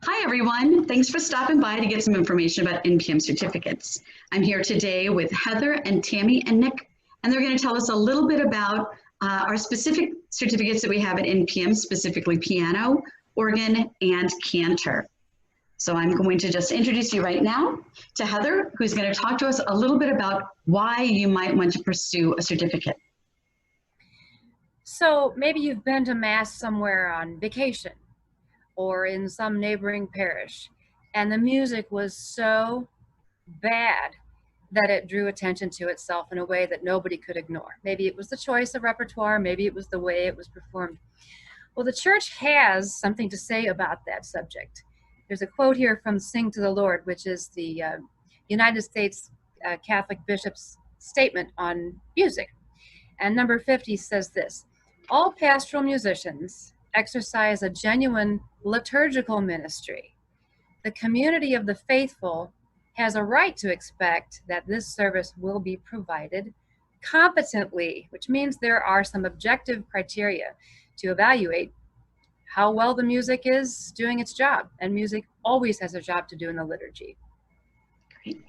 Hi, everyone. Thanks for stopping by to get some information about NPM certificates. I'm here today with Heather and Tammy and Nick, and they're going to tell us a little bit about our specific certificates that we have at NPM, specifically piano, organ, and cantor. So I'm going to just introduce you right now to Heather, who's going to talk to us a little bit about why you might want to pursue a certificate. So maybe you've been to Mass somewhere on vacation or in some neighboring parish, and the music was so bad that it drew attention to itself in a way that nobody could ignore. Maybe it was the choice of repertoire, maybe it was the way it was performed. Well, the church has something to say about that subject. There's a quote here from Sing to the Lord, which is the United States Catholic Bishop's statement on music. And number 50 says this: all pastoral musicians exercise a genuine liturgical ministry. The community of the faithful has a right to expect that this service will be provided competently, which means there are some objective criteria to evaluate how well the music is doing its job. And music always has a job to do in the liturgy. Great.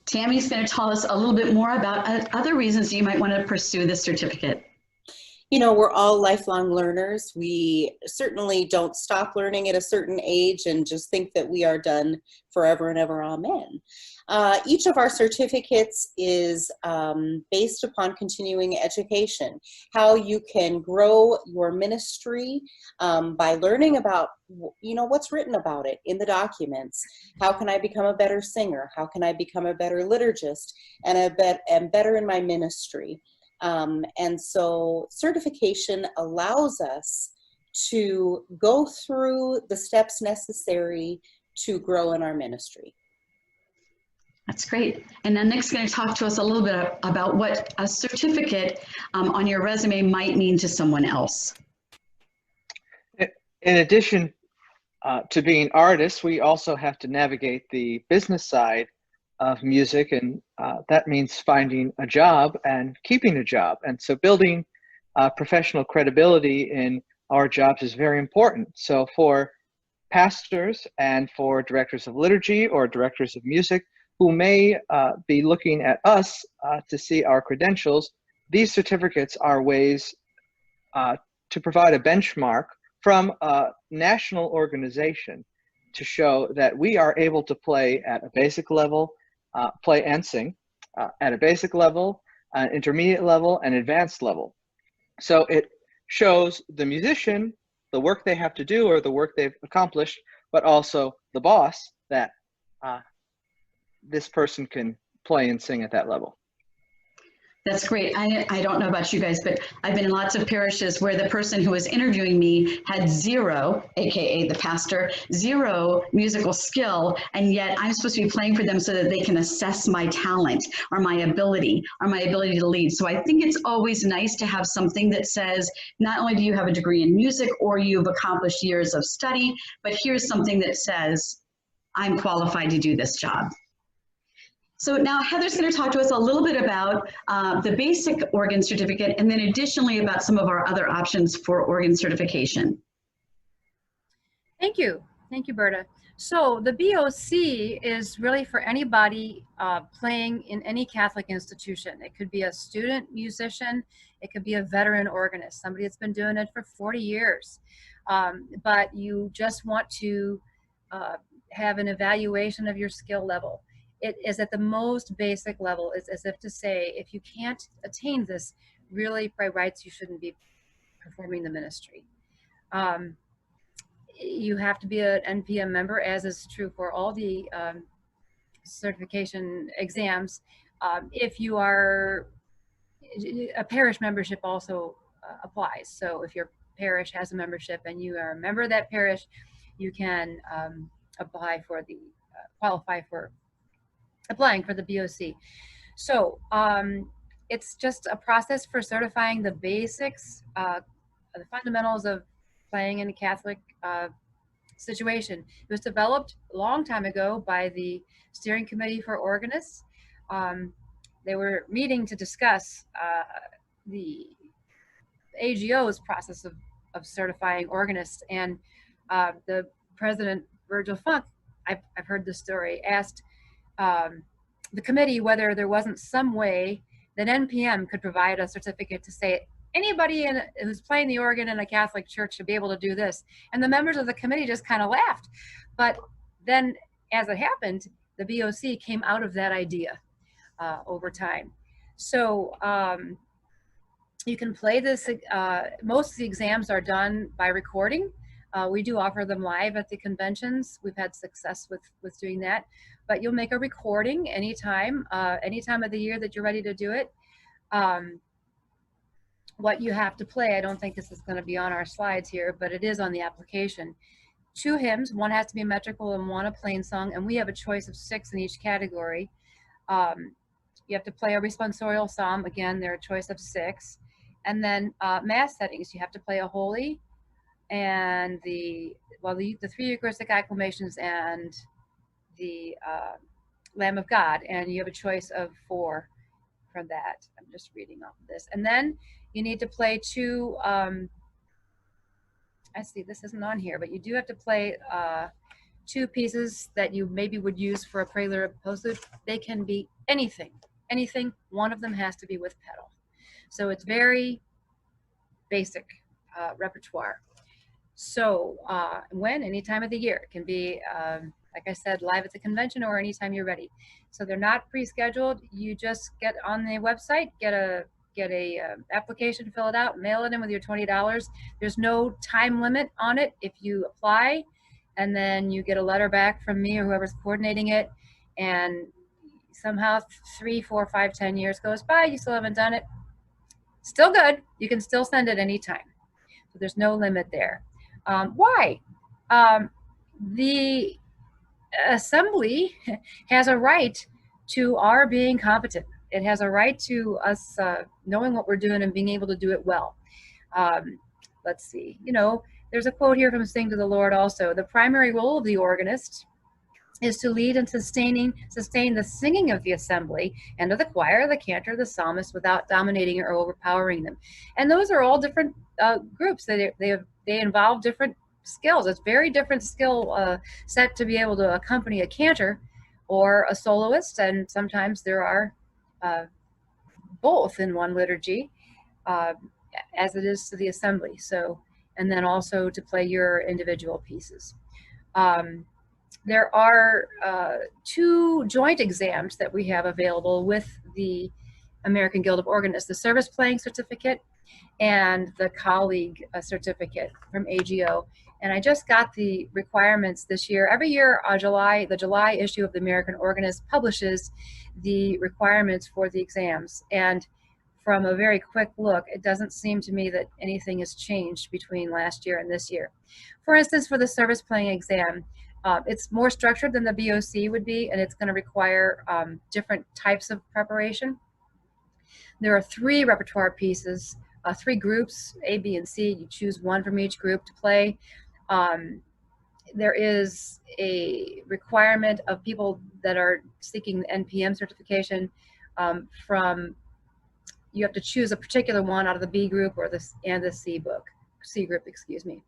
Tammy's going to tell us a little bit more about other reasons you might want to pursue this certificate. You know, we're all lifelong learners. We certainly don't stop learning at a certain age and just think that we are done forever and ever, amen. Each of our certificates is based upon continuing education, how you can grow your ministry by learning about, what's written about it in the documents. How can I become a better singer? How can I become a better liturgist and better in my ministry? And so certification allows us to go through the steps necessary to grow in our ministry. That's great. And then Nick's going to talk to us a little bit about what a certificate on your resume might mean to someone else. In addition to being artists, we also have to navigate the business side of music, and that means finding a job and keeping a job. And so building professional credibility in our jobs is very important. So for pastors and for directors of liturgy or directors of music who may be looking at us to see our credentials, these certificates are ways to provide a benchmark from a national organization to show that we are able to play at a basic level, play and sing at a basic level, intermediate level, and advanced level. So it shows the musician the work they have to do or the work they've accomplished, but also the boss that this person can play and sing at that level. That's great. I don't know about you guys, but I've been in lots of parishes where the person who was interviewing me had zero, AKA the pastor, zero musical skill, and yet I'm supposed to be playing for them so that they can assess my talent or my ability to lead. So I think it's always nice to have something that says, not only do you have a degree in music or you've accomplished years of study, but here's something that says, I'm qualified to do this job. So now Heather's going to talk to us a little bit about the basic organ certificate and then additionally about some of our other options for organ certification. Thank you. Thank you, Berta. So the BOC is really for anybody playing in any Catholic institution. It could be a student musician. It could be a veteran organist, somebody that's been doing it for 40 years. But you just want to have an evaluation of your skill level. It is at the most basic level. It's as if to say, if you can't attain this, really by rights, you shouldn't be performing the ministry. You have to be an NPM member, as is true for all the certification exams. If you are, a parish membership also applies. So if your parish has a membership and you are a member of that parish, you can apply for the, qualify for applying for the BOC. So it's just a process for certifying the basics, the fundamentals of playing in a Catholic situation. It was developed a long time ago by the Steering Committee for Organists. They were meeting to discuss the AGO's process of certifying organists, and the president Virgil Funk, I've heard this story, asked the committee whether there wasn't some way that NPM could provide a certificate to say anybody who's playing the organ in a Catholic church should be able to do this. And the members of the committee just kind of laughed. But then, as it happened, the BOC came out of that idea over time. So you can play this. Most of the exams are done by recording. We do offer them live at the conventions. We've had success with doing that. But you'll make a recording anytime of the year that you're ready to do it. What you have to play, I don't think this is going to be on our slides here, but it is on the application. 2 hymns, one has to be metrical and one a plain song, and we have a choice of 6 in each category. You have to play a responsorial psalm, again, they're a choice of 6. And then mass settings, you have to play a holy and the 3 Eucharistic acclamations and the Lamb of God, and you have a choice of 4 from that. I'm just reading off of this. And then you need to play 2, I see this isn't on here, but you do have to play 2 pieces that you maybe would use for a prelude or postlude. They can be anything. One of them has to be with pedal. So it's very basic repertoire. So any time of the year. It can be, like I said, live at the convention or anytime you're ready. So they're not pre-scheduled. You just get on the website, get a application, fill it out, mail it in with your $20. There's no time limit on it. If you apply and then you get a letter back from me or whoever's coordinating it, and somehow 3, 4, 5, 10 years goes by, you still haven't done it, still good. You can still send it anytime. So there's no limit there. Why? The assembly has a right to our being competent. It has a right to us knowing what we're doing and being able to do it well. Let's see, there's a quote here from Sing to the Lord also. The primary role of the organist is to lead and sustain the singing of the assembly and of the choir, the cantor, the psalmist, without dominating or overpowering them. And those are all different groups. They involve different skills. It's very different skill set to be able to accompany a cantor or a soloist, and sometimes there are both in one liturgy, as it is to the assembly. So, and then also to play your individual pieces. There are 2 joint exams that we have available with the American Guild of Organists, the Service Playing Certificate and the Colleague Certificate from AGO. And I just got the requirements this year. Every year, the July issue of the American Organist publishes the requirements for the exams. And from a very quick look, it doesn't seem to me that anything has changed between last year and this year. For instance, for the service playing exam, it's more structured than the BOC would be, and it's going to require different types of preparation. There are 3 repertoire pieces, 3 groups, A, B, and C. You choose one from each group to play. There is a requirement of people that are seeking the NPM certification you have to choose a particular one out of the B group or the C group, excuse me.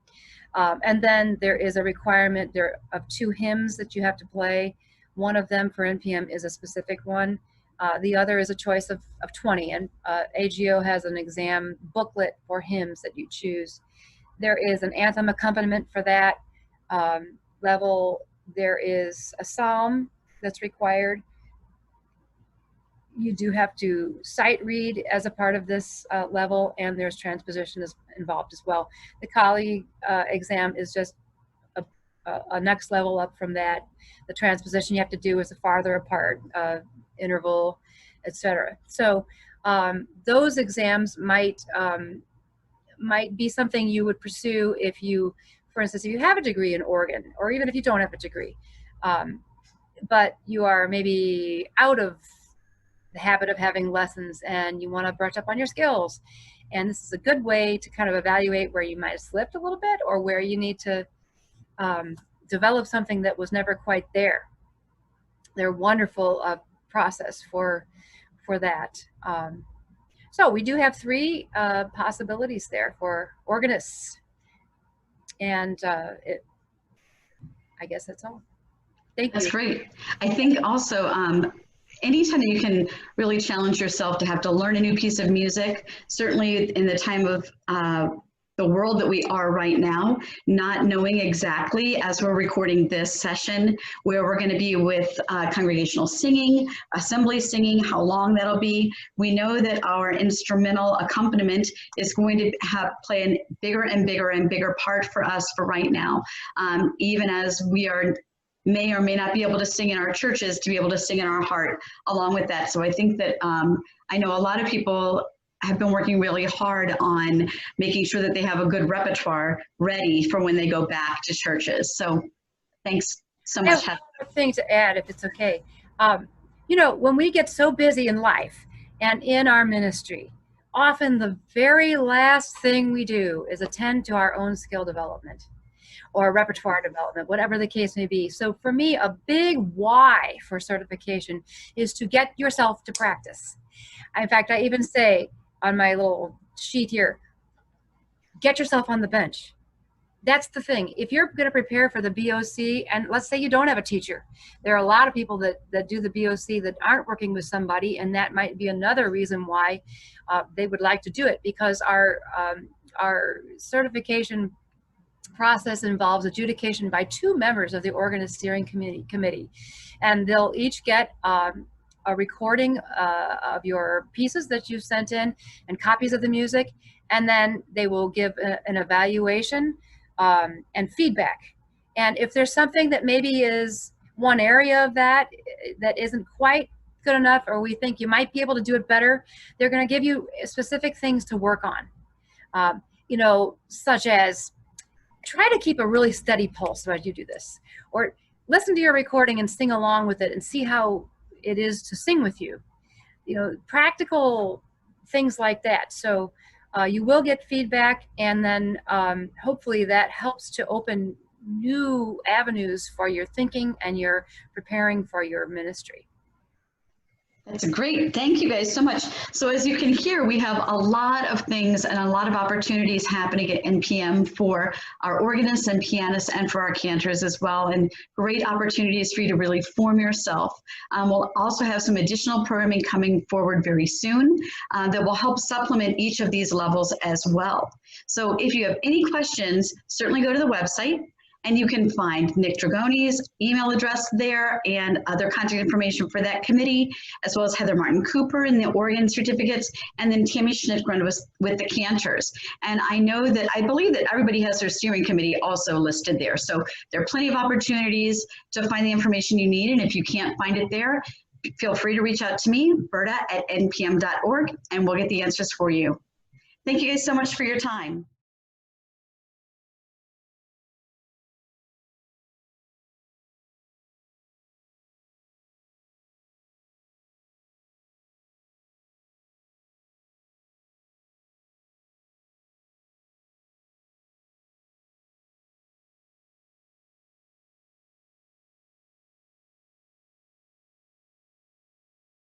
And then there is a requirement of 2 hymns that you have to play. One of them for NPM is a specific one. The other is a choice of 20, and AGO has an exam booklet for hymns that you choose. There is an anthem accompaniment for that level. There is a psalm that's required. You do have to sight read as a part of this level, and there's transposition involved as well. The colleague exam is just a next level up from that. The transposition you have to do is a farther apart interval, etc. So those exams might be something you would pursue if you, for instance, if you have a degree in organ, or even if you don't have a degree, but you are maybe out of the habit of having lessons and you want to brush up on your skills. And this is a good way to kind of evaluate where you might have slipped a little bit, or where you need to develop something that was never quite there. They're a wonderful process for that. So we do have 3 possibilities there for organists. And I guess that's all. Thank That's you. great. I think also anytime that you can really challenge yourself to have to learn a new piece of music, certainly in the time of the world that we are right now, not knowing exactly as we're recording this session where we're going to be with congregational singing, assembly singing, how long that'll be. We know that our instrumental accompaniment is going to play a bigger and bigger and bigger part for us for right now, even as we may or may not be able to sing in our churches, to be able to sing in our heart along with that. So I think that I know a lot of people have been working really hard on making sure that they have a good repertoire ready for when they go back to churches. So thanks so much. I have one more thing to add, if it's okay. You know, when we get so busy in life and in our ministry, often the very last thing we do is attend to our own skill development or repertoire development, whatever the case may be. So for me, a big why for certification is to get yourself to practice. In fact, I even say on my little sheet here, get yourself on the bench. That's the thing. If you're going to prepare for the BOC, and let's say you don't have a teacher, there are a lot of people that do the BOC that aren't working with somebody, and that might be another reason why they would like to do it, because our certification process involves adjudication by 2 members of the organist steering committee, and they'll each get a recording of your pieces that you've sent in and copies of the music, and then they will give an evaluation and feedback. And if there's something that maybe is one area of that isn't quite good enough, or we think you might be able to do it better, they're going to give you specific things to work on, you know, such as try to keep a really steady pulse as you do this, or listen to your recording and sing along with it and see how it is to sing with you. You know, practical things like that. So you will get feedback, and then hopefully that helps to open new avenues for your thinking and your preparing for your ministry. That's great. Thank you guys so much. So as you can hear, we have a lot of things and a lot of opportunities happening at NPM for our organists and pianists and for our cantors as well, and great opportunities for you to really form yourself. We'll also have some additional programming coming forward very soon that will help supplement each of these levels as well. So if you have any questions, certainly go to the website, and you can find Nick Dragoni's email address there and other contact information for that committee, as well as Heather Martin Cooper in the Oregon certificates, and then Tammy Schnittgren with the cantors. And I believe that everybody has their steering committee also listed there. So there are plenty of opportunities to find the information you need. And if you can't find it there, feel free to reach out to me, Berta at npm.org, and we'll get the answers for you. Thank you guys so much for your time.